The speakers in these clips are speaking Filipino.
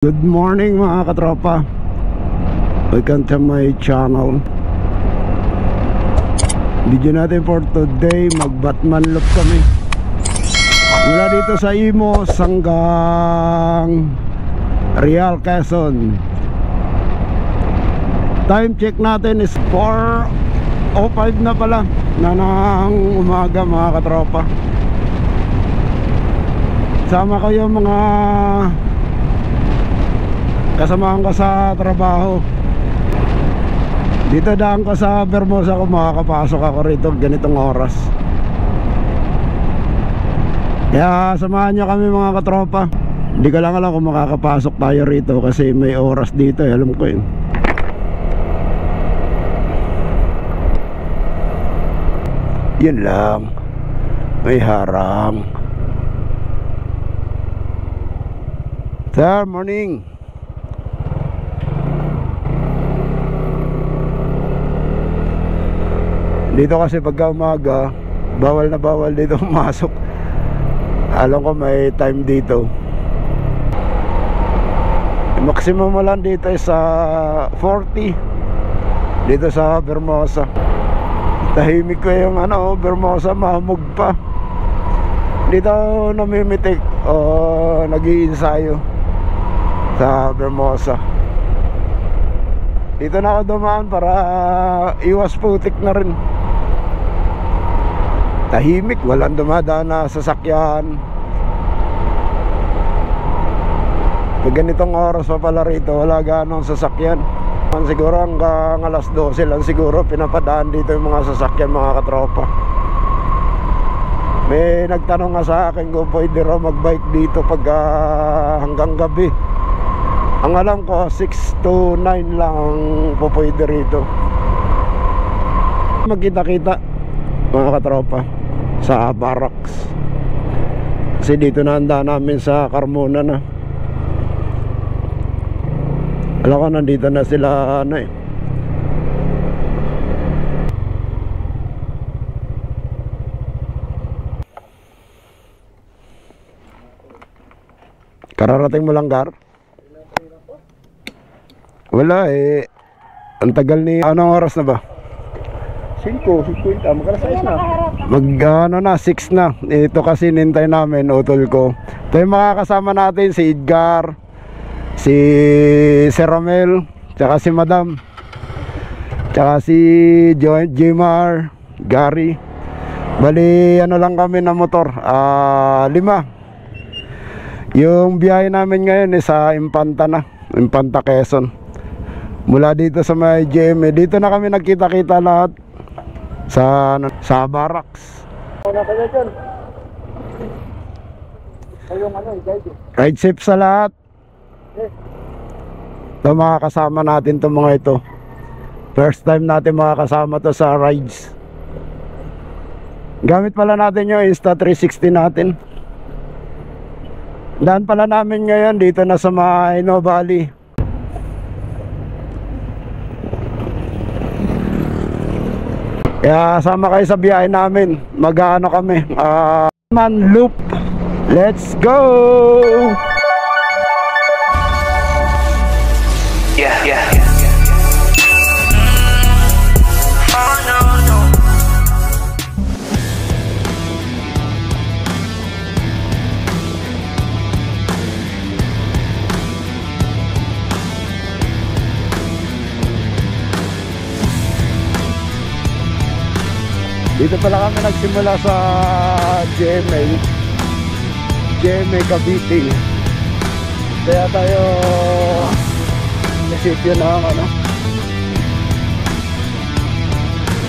Good morning mga katropa. Welcome to my channel. Video natin for today, mag Batman loop kami mula dito sa Imos hanggang Real, Quezon. Time check natin is 4:05 na pala na ng umaga mga katropa. Sama ko yung mga kasamahan ko sa trabaho. Dito daan ko sa Vermosa kung makakapasok ako rito ganitong oras. Kaya samahan nyo kami mga katropa. Hindi ko lang alam kung makakapasok tayo rito kasi may oras dito, alam ko yun. Yun lang, may harang. Sir, morning. Dito kasi pagka umaga, bawal na bawal dito pumasok. Alam ko may time dito. Maximum mo lang dito is sa 40 dito sa Vermosa. Tahimik ko yung Vermosa, mahamog pa. Dito namimitik o nag-iinsayo sa Vermosa. Dito na ako dumaan para iwas putik na rin. Tahimik, walang dumadaan na sasakyan. Pag ganitong oras pa pala rito, wala ganong sasakyan. Siguro hanggang alas 12 lang siguro pinapadaan dito yung mga sasakyan mga katropa. May nagtanong nga sa akin kung pwede raw magbike dito pag hanggang gabi. Ang alam ko 6 to 9 lang po pwede rito. Magkita-kita mga katropa sa barracks. Kasi dito na handa namin sa Carmona na. Alam ko nandito na sila Kararating mo lang, Gar? Wala eh. Ang tagal ni... Anong oras na ba? 5:50, magkalas na. Na, 6 na. Ito kasi nintay namin, utol ko. Ito yung makakasama natin, si Edgar, si Sir Romel, tsaka si Madam, tsaka si Jimar, Gary. Bali, lang kami na motor. 5. Yung biyahe namin ngayon is sa Impanta na. Impanta, Quezon. Mula dito sa may GMA. Dito na kami nagkita-kita lahat sa barracks. Ride safe sa lahat. Ito makakasama natin itong mga ito. First time natin makakasama to sa rides. Gamit pala natin yung Insta360 natin. Daan pala namin ngayon dito na sa Maino Valley. Kaya sama kayo sa biyahe namin. Mag-ano kami, man loop. Let's go! Yeah. Dito pala kami nagsimula sa GMA Cavite. Kaya tayo nasipyo na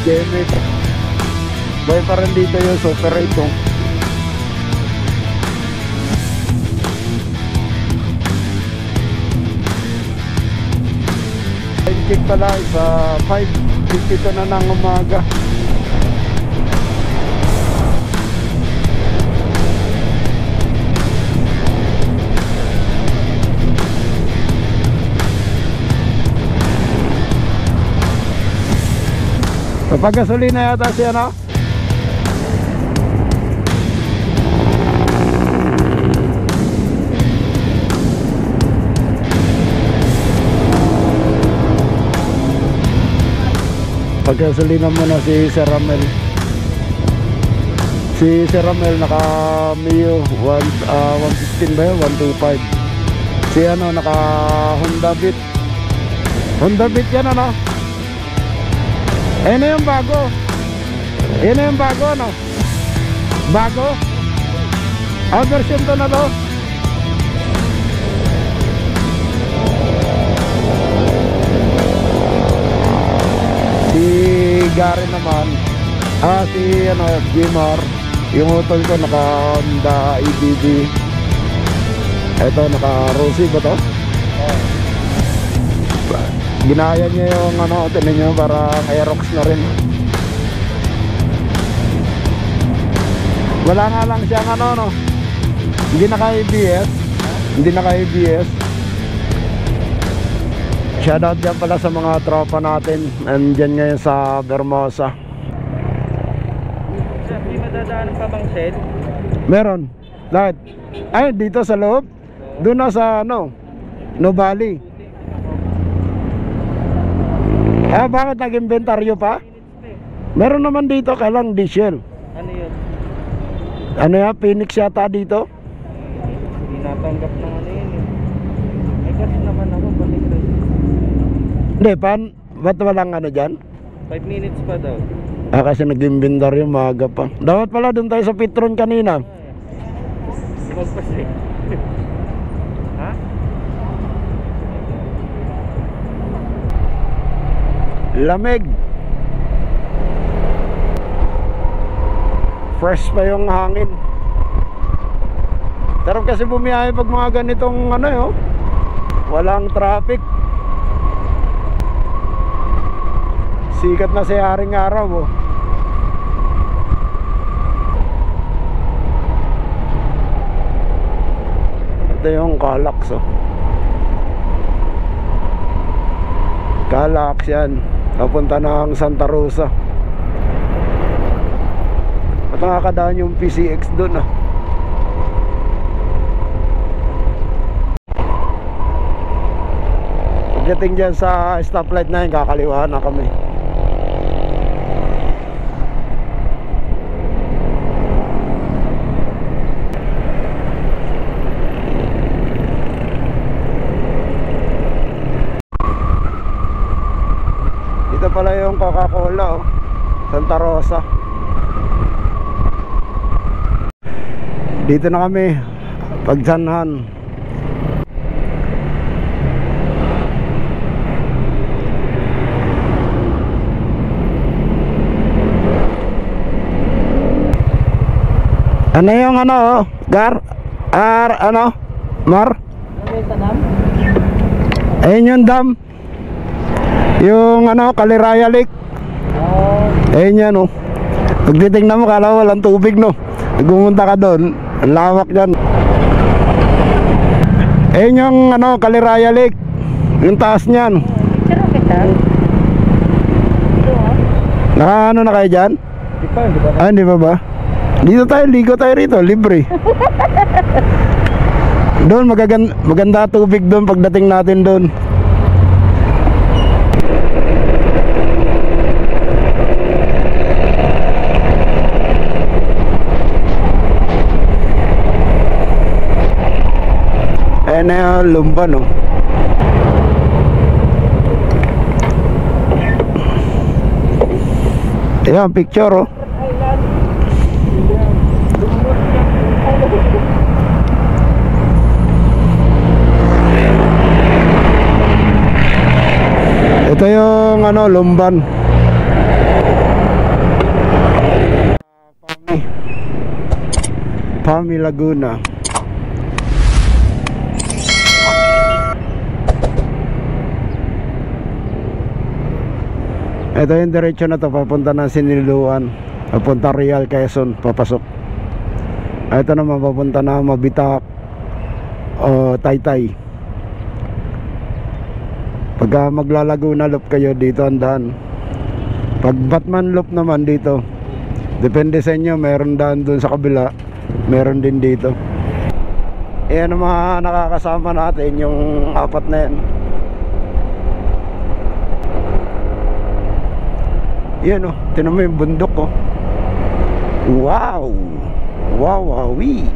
GMA. Boy pa rin dito yung Super 8. Time check pala sa 5:52 na ng umaga. Paggasolina yata siya Pagkasalina mo na si Sir Ramel. Si Sir Ramel naka Mio 115 ba yun? 125. Si ano naka Honda Beat. Honda Beat yan ano? Ayun na yung bago. Ayun na yung bago ano? Bago? Version to na to. Si Gary naman si ano Jimar, yung utol ko naka Honda EBB. Ito naka Rossi ba to? Ginaya niya yung ano, tinan nyo para Aerox na rin. Wala nga lang siyang ano no, hindi naka ABS. Hindi naka ABS. Shoutout dyan pala sa mga tropa natin. Andyan ngayon sa Bermosa. Hindi madadaanan pa bang shed? Meron. Lahat. Ay, dito sa loob. Doon na sa ano, Nubali. Bakit nag-inventaryo pa? Meron naman dito, kailang diesel. Ano yun? Ano yan, Phoenix yata dito? Hindi natanggap ng ano yun eh. May gas naman ako, balik rin. Hindi, ba't walang ano dyan? 5 minutes pa daw. Kasi nag-inventaryo, maaga pa. Dapat pala doon tayo sa Petron kanina. Magpasik. Ha? Lamig. Fresh pa yung hangin. Sarap kasi bumiyahe pag mga ganitong ano yun. Walang traffic. Sikat na si haring araw oh. Ito yung Calax oh. Calax yan. Papunta ng Santa Rosa. At nakakadaan yung PCX dun ah. Pagdating dyan sa stoplight na yun, kakaliwahan na kami. Dito pala yung Coca-Cola oh. Santa Rosa. Dito na kami pagsanhan. Ano yung ano ano Mar? Ayun yung dam. Yung ano Kaliraya Lake. Ayun yan oh. Pag titignan mo kala walang tubig no. Pumunta ka doon, ang lawak dyan. Ayun yung ano Kaliraya Lake. Yung taas nyan. Naka ano na kayo dyan? Hindi pa ba? Dito tayo, ligo tayo rito, libre. Doon maganda tubig doon pagdating natin doon. Ayan na yung lumba no. Ayan, picture oh. Ito yung ano, Lumban. Pami Laguna. Ito yung diretso na to papunta ng Siniluan, papunta Real Quezon, papasok. Ito naman papunta na Mabitak o Taytay. Pagka maglalaguna loop kayo dito ang daan. Pag Batman loop naman dito, depende sa inyo, meron daan dun sa kabila, meron din dito. Ayan ang mga nakakasama natin, yung apat na yan. Yan oh, tinan mo yung bundok oh. Wow! Wow, wowie!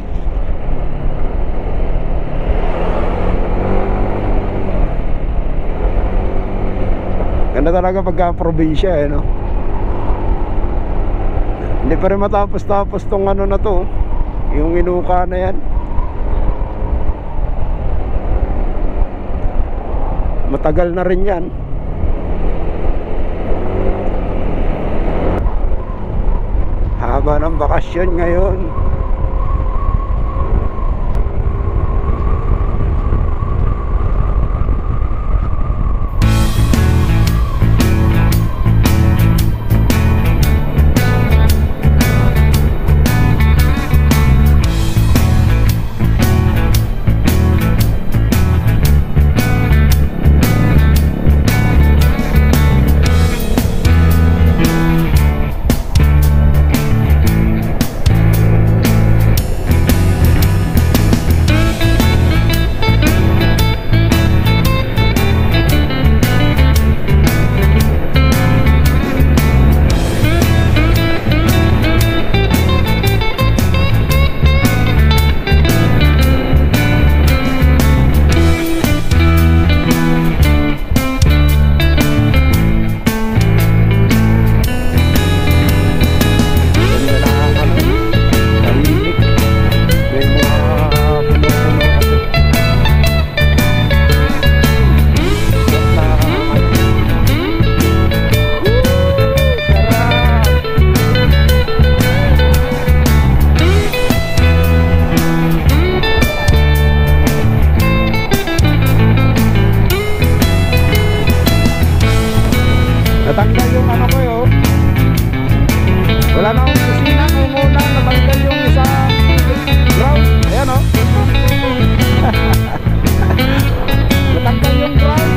Ganda talaga pagka probinsya eh, no? Hindi pa rin matapos-tapos tong ano na to, yung inuka na yan. Matagal na rin yan. Haba ng bakasyon ngayon. Natanggal yung ano ko yun. Wala na akong kusina. Muna natanggal yung isa ground. Ayan o. Natanggal yung ground.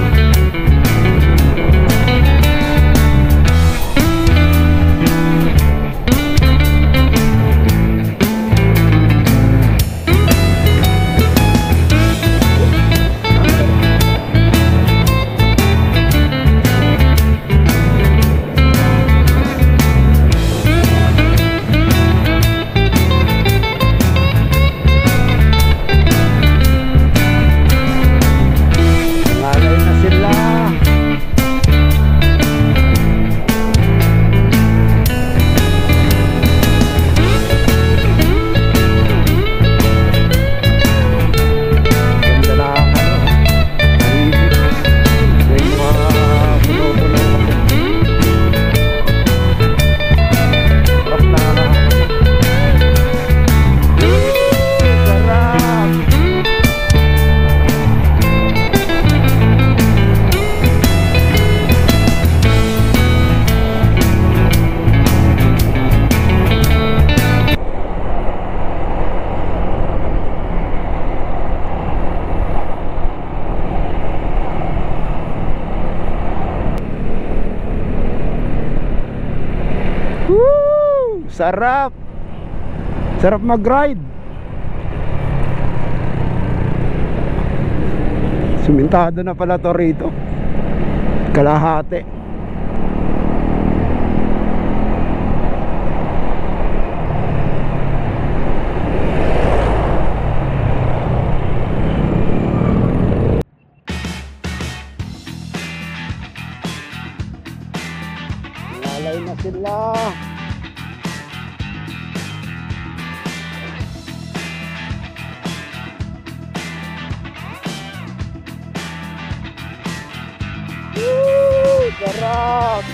Sarap. Sarap mag-ride. Sumintado na pala to rito. Kalahati. Lalay na sila. Sarap.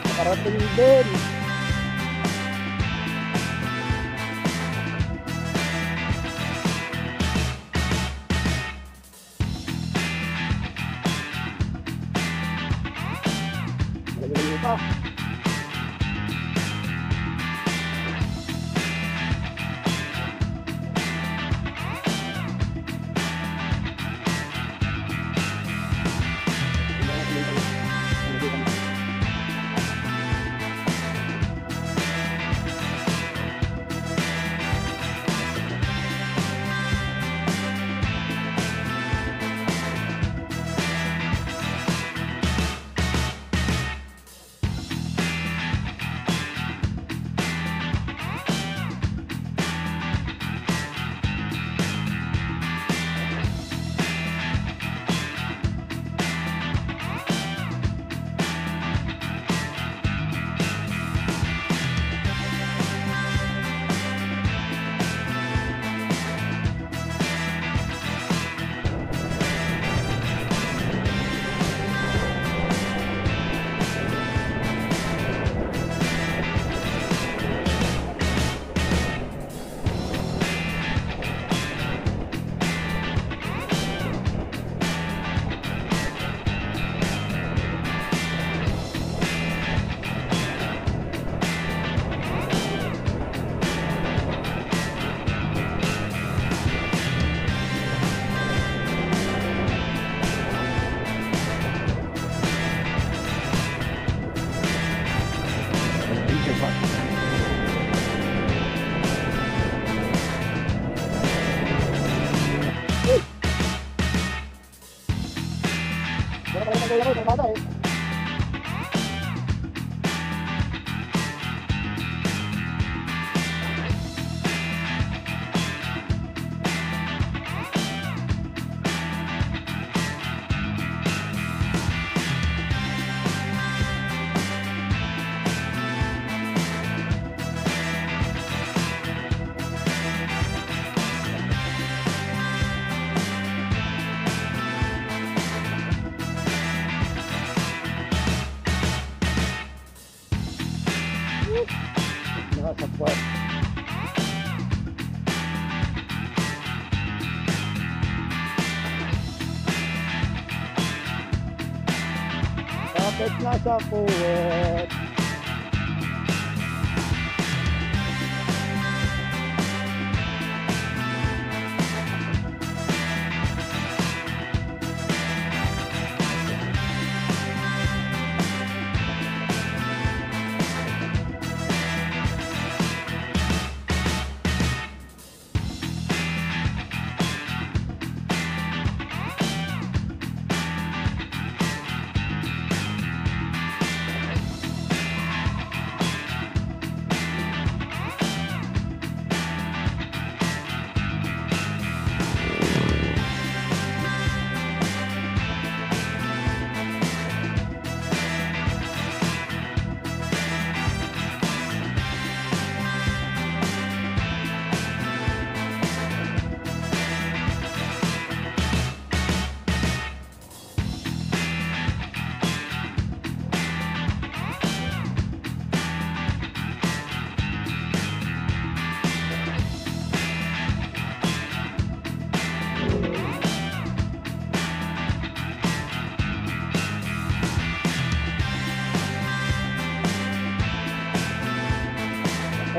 Nakarating din. pa. Nakasapot. Kapit na sa puwet.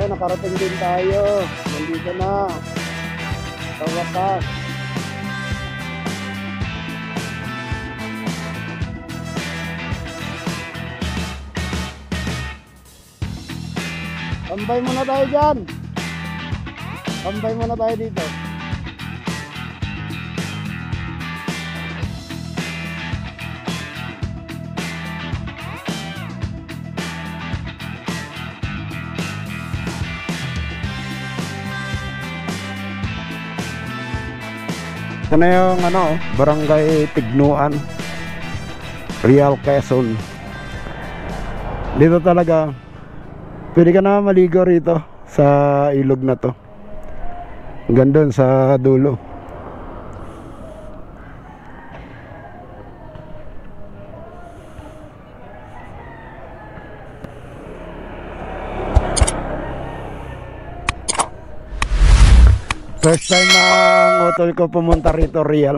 Nakarating din tayo. Nandito na. Sa wakas. Tambay muna tayo dyan. Tambay muna tayo dito. Ito na yung Barangay Tignuan, Real Quezon. Dito talaga pwede ka na maligo rito sa ilog na to. Gandun sa dulo. First time ng utol ko pumunta rito, Real.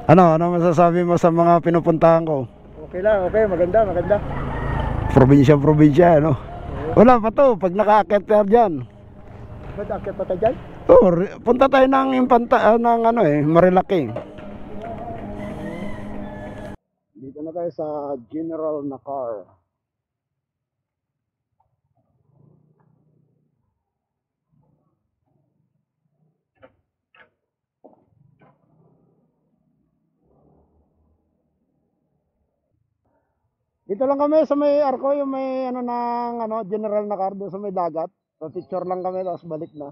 Ano masasabi mo sa mga pinupuntahan ko? Okay lang, okay, maganda, maganda. Probinsya, ano? Wala pa to, pag nakaakyat ka dyan. Ba't akit pa tayo dyan? Oh, punta tayo ng Impanta, ng ano Marilaki. Dito na tayo sa General Nakar. Dito lang kami sa may Arco, yung may ano ng General Nakar doon sa may dagat. So picture lang kami tapos balik na.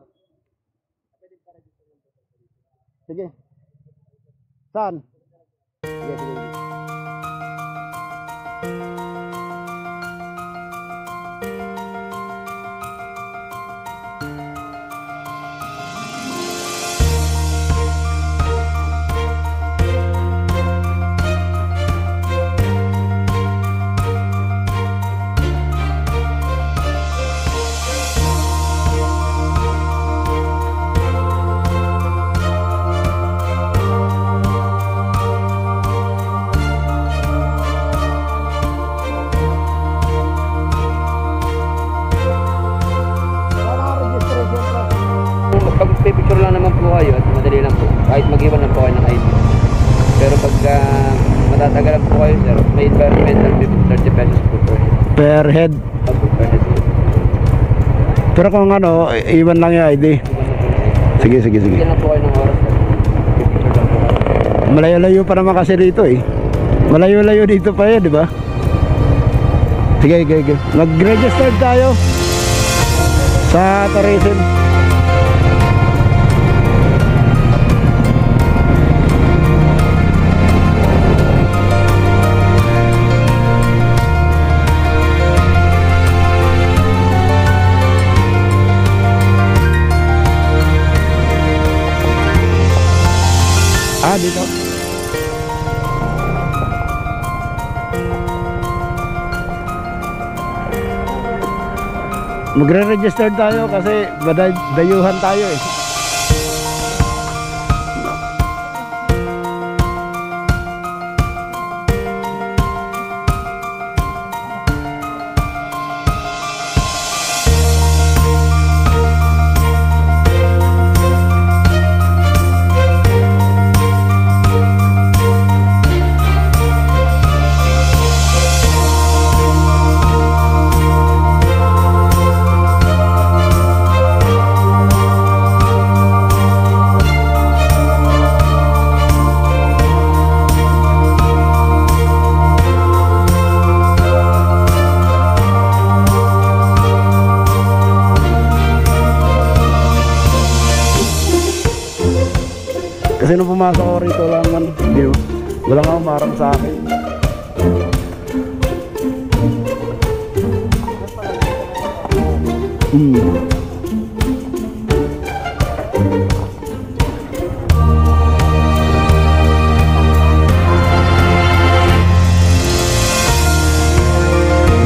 Sige. Saan? Sige, sige. Picture lang naman po kayo at madali lang po. Kahit mag-iwan lang po kayo ng ID. Pero pag matatagalan po kayo sir, may environmental fee po 30 pesos po per head. Per head. Per head. Pero kung iwan lang yung ID. Sige. Bigyan lang po kayo ng oras sir. Picture lang po kayo. Malayo-layo pa naman kasi dito Malayo-layo dito pa di ba? Sige. Mag-register tayo sa tourism. Dito. Magre-register tayo kasi dayuhan tayo Kasi nung pumasok ako rito lang wala nga umarang sa akin.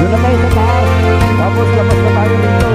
Doon na tayo sa taas. Tapos labas na tayo dito.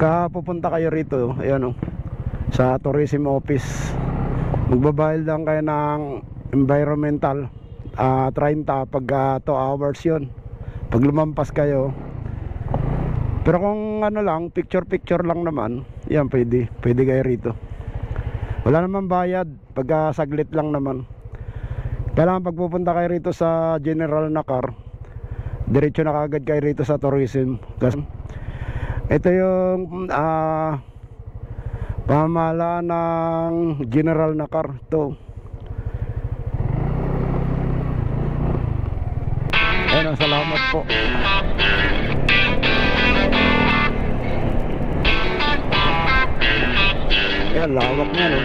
Pagka pupunta kayo rito, ayan sa tourism office, magbabayad lang kayo ng environmental 30 pagka 2 hours yun. Pag lumampas kayo, pero kung ano lang, picture lang naman, yan pwede kayo rito. Wala naman bayad, pagka saglit lang naman. Kailangan pag pupunta kayo rito sa general na car, diretso na kagad kayo rito sa tourism. Kasi ito yung pamahalaan ng general na car to. Ayun, salamat po. Ayan, lawak niya, no?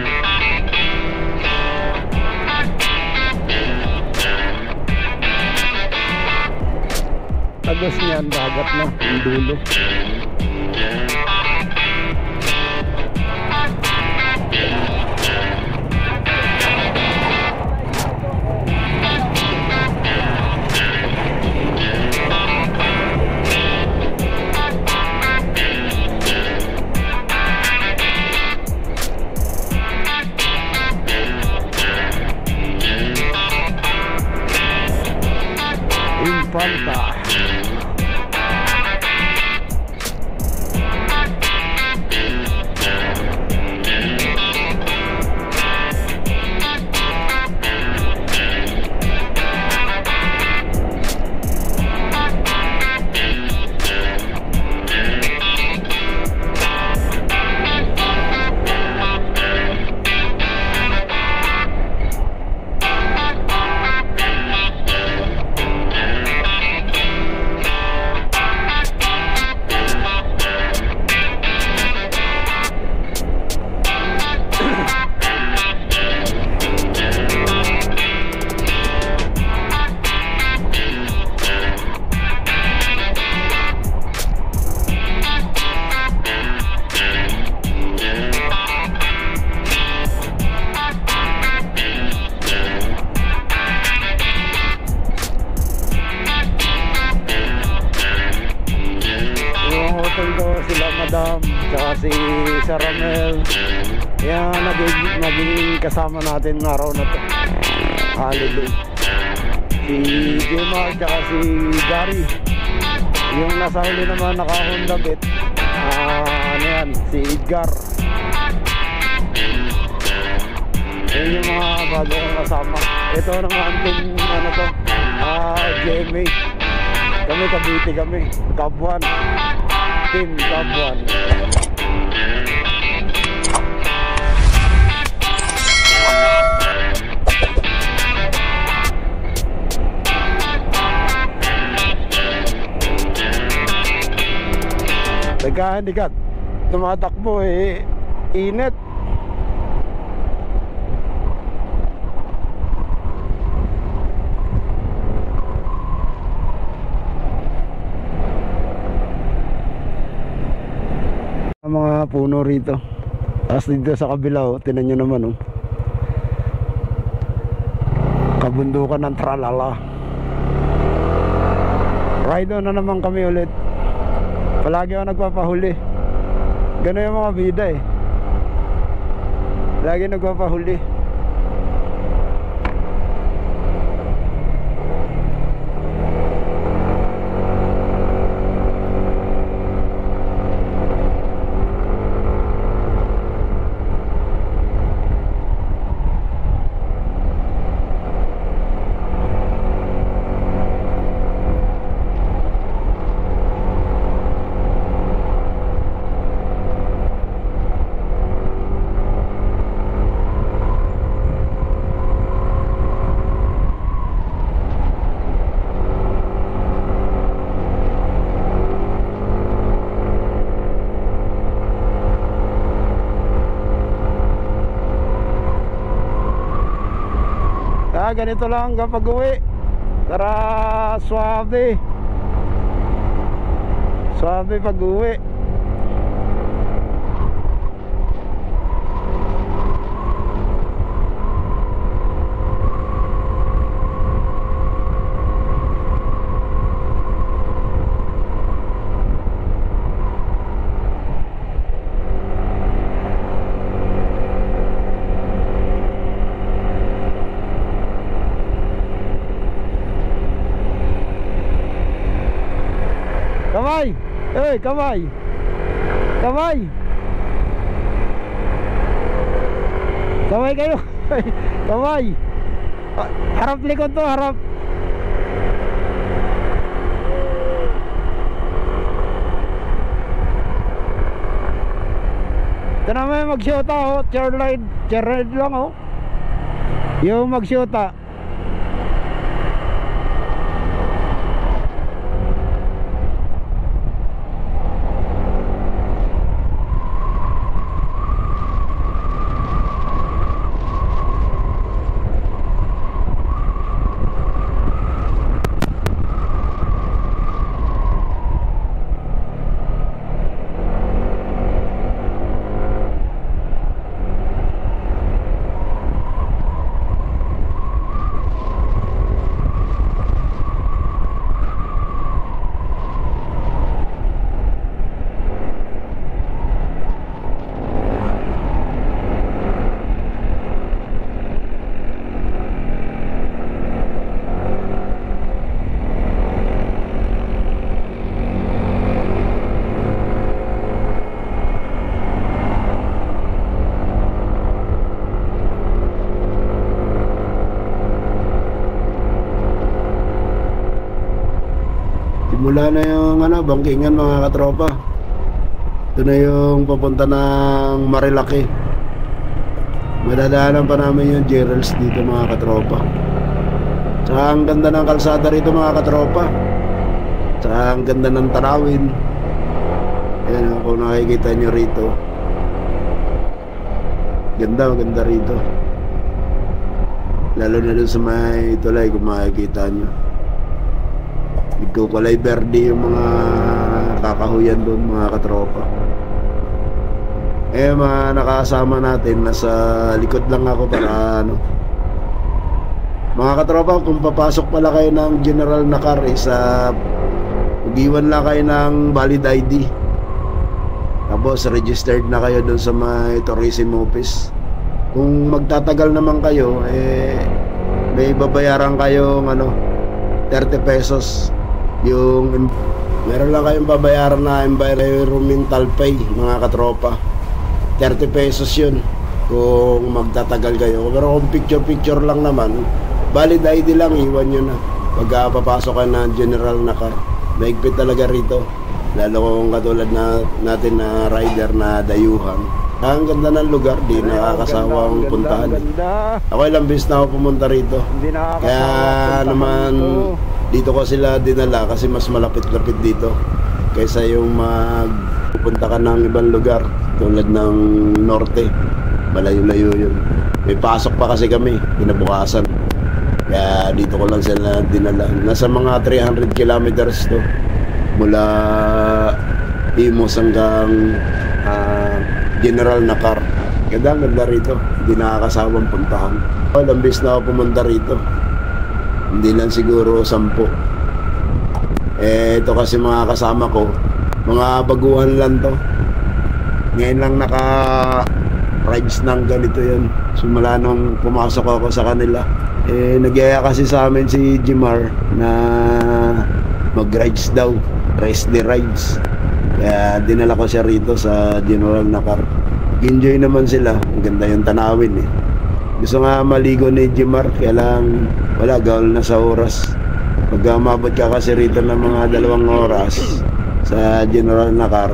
Tagos niyan, dagat na, yung dulo. Infanta. Sila Madam, tsaka si Sir Romel. Yan, naging kasama natin ng araw na to, holiday. Si Jemar, tsaka si Gary. Yung nasa huli naman naka Honda Beat, ano yan, si Edgar. Yan yung mga bago kong kasama. Ito naman team, ano to, GMA. Kami, Cavite kami, Kabuan. Team Kabuan. Nagkahandikat, tumatakbo init. Mga puno rito. Tapos dito sa kabila, tinan nyo naman, kabundukan ng tralala. Ride on na naman kami ulit. Palagi ako nagpapahuli. Gano'n yung mga bida lagi nagpapahuli. Ganito lang kapag uwi. Tara, suave pag uwi. Hey, kamay. Kamay. Kamay kayo. Kamay. Harap likod to, harap. Ito naman mag-shoota oh, chair ride lang oh. Yung mag-shoota. Simula na yung bangkingan mga katropa. Ito na yung papunta ng Marilaki. Madadaanan pa namin yung Gerald's dito mga katropa. Tsaka ang ganda ng kalsada rito mga katropa. Tsaka ang ganda ng tanawin. Ayan kung nakikita nyo rito. Ganda rito. Lalo na dun sa may tulay kung makikita nyo. Nagkukulay verde yung mga kakahuyan doon mga katropa. Mga nakasama natin nasa likod lang ako para mga katropa, kung papasok pala kayo ng General Nakar sa ugiwan lang kayo ng valid ID, tapos registered na kayo doon sa may tourism office. Kung magtatagal naman kayo may babayaran kayong 30 pesos. Yung meron lang kayong babayaran na environmental pay mga katropa, 30 pesos yun kung magtatagal kayo. Pero kung picture lang naman, valid ID lang, iwan nyo na pag papasok ka na General Nakar. Maigpit talaga rito, lalo kung katulad natin na rider na dayuhan. Ang ganda ng lugar, di nakakasawang puntahan. Ako ilang beses na ako pumunta rito, kaya naman dito ko sila dinala kasi mas malapit-lapit dito kaysa yung magpupunta ka ng ibang lugar tulad ng norte, malayo-layo yun. May pasok pa kasi kami kinabukasan, kaya dito ko lang sila dinala. Nasa mga 300 kilometers to mula Imus hanggang General Nakar. Ganda rito, hindi nakakasawang puntahan. Ilang beses na ako pumunta rito, hindi lang siguro 10. Ito kasi mga kasama ko, mga baguhan lang to. Ngayon lang naka-rides ng ganito yun. Simula nung pumasok ako sa kanila. Nagyaya kasi sa amin si Jimar na mag-rides daw, rest the rides. Kaya dinala ko siya rito sa General Nakar. Enjoy naman sila, ang ganda yung tanawin eh. Gusto nga maligo ni Jimar, kaya lang wala, gawal na sa oras. Pag mabot ka kasi rito ng mga 2 oras sa General Nakar,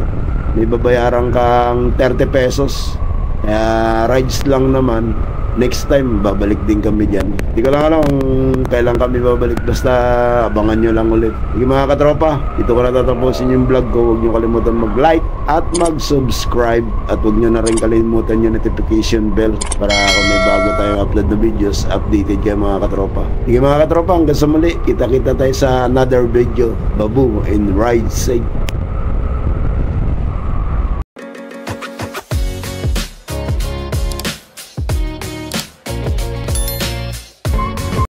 may babayaran kang 30 pesos. Kaya rides lang naman. Next time babalik din kami dyan. Hindi ko lang alam kung kailan kami babalik, basta abangan nyo lang ulit. Sige mga katropa, dito ko na tatapusin yung vlog ko. Huwag nyo kalimutan mag-like at mag-subscribe, at huwag nyo na rin kalimutan yung notification bell para kung may bago tayong upload na videos, updated kayo mga katropa. Sige mga katropa, hanggang sa muli, kita-kita tayo sa another video. Babu and ride safe.